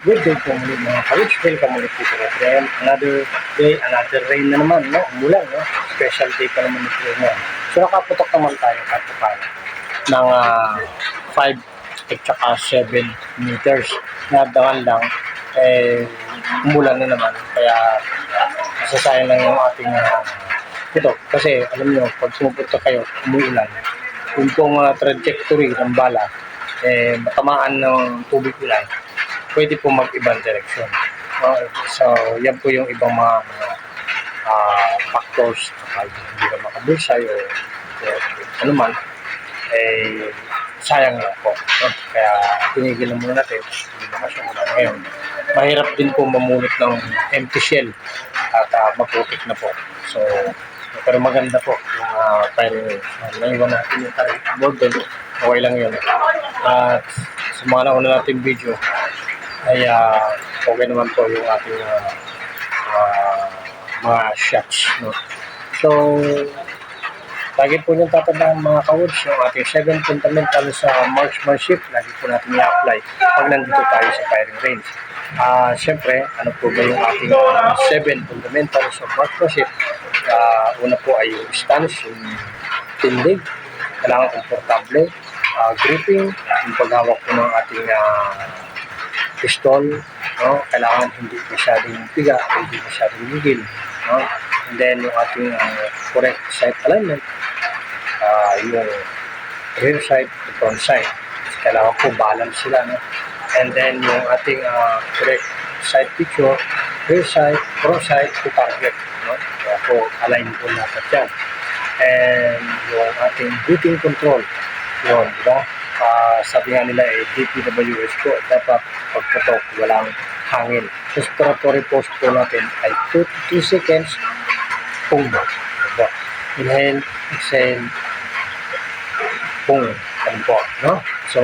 Good day po muli mga kawits. Welcome ulit po sa Rain. Another day, another rain na naman, no? Umulan, no? Special day pa naman ito ngayon. So nakaputok naman tayo kahit paano ng 5 at saka 7 meters. Nadangan lang, umulan na naman. Kaya masasayang lang yung ating ito. Kasi alam nyo, pag sumupunta kayo, umuulan. Yung pong trajectory ng bala, matamaan ng tubig ulan, pwede po mag-ibang direksyon. So, yan po yung ibang mga factors kapag hindi ka makabulsay o ano man, sayang lang po. Kaya tinigil na muna natin, hindi na kasi ulan ngayon. Mahirap din po mamunot ng empty shell at maputik na po. So, pero maganda po yung firing range. Naiwan natin yung board doon, okay lang yun. At sa mga nauna natin video, ay okay naman po yung ating mga shots, no? So, lagi po niyong tatandaan mga ka-woods, yung ating 7 fundamentals sa marksmanship, lagi po natin i-apply pag nandito tayo sa firing range. Siyempre, ano po ba yung ating 7 fundamentals sa marksmanship? Una po ay yung stance, yung tindig, kailangan komportable, gripping, yung paghawak po ng ating pistol, no? Kailangan hindi masyadong piga, hindi masyadong higil, no? And then yung ating correct sight alignment, yung rear sight, front sight, kailangan po balance sila, no? And then yung ating correct sight picture, rear sight, front sight to target, no? Kaya po align po natin yan. And yung ating breathing control, yun, diba? Sabi nga nila DPWS po, dapat pagputok walang hangin. Respiratory pause po natin ay 2 to 3 seconds, pung. Diba? Inhale, exhale, pung. Yan po, no? So,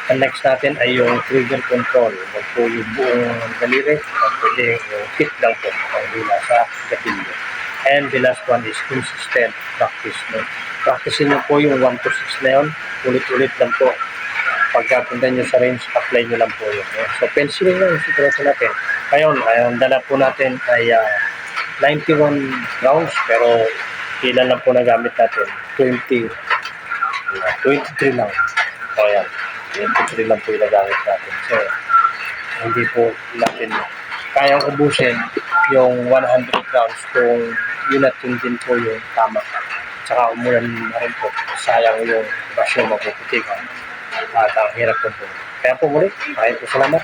ang next natin ay yung trigger control. Huwag po yung buong daliri, pwede yung hit lang po ang hila sa gatilyo. And the last one is consistent practice, no? Practicein nyo po yung 1 to 6 na yun. Ulit-ulit lang po. Pagkapunta nyo sa range, apply nyo lang po yun. No? So, penciling lang yung sikreto natin. Ngayon, ang dala po natin ay 91 rounds, pero ilan lang po nagamit natin? 23 lang. So, yan. 23 lang po yung nagamit natin. So, hindi po natin kayang ubusin yung 100 rounds kung yun at yun din po yung tama. Tsaka umulan na rin po. Sayang yung basyo magpuputikan. At ang hirap po po. Kaya po muli, maraming po salamat.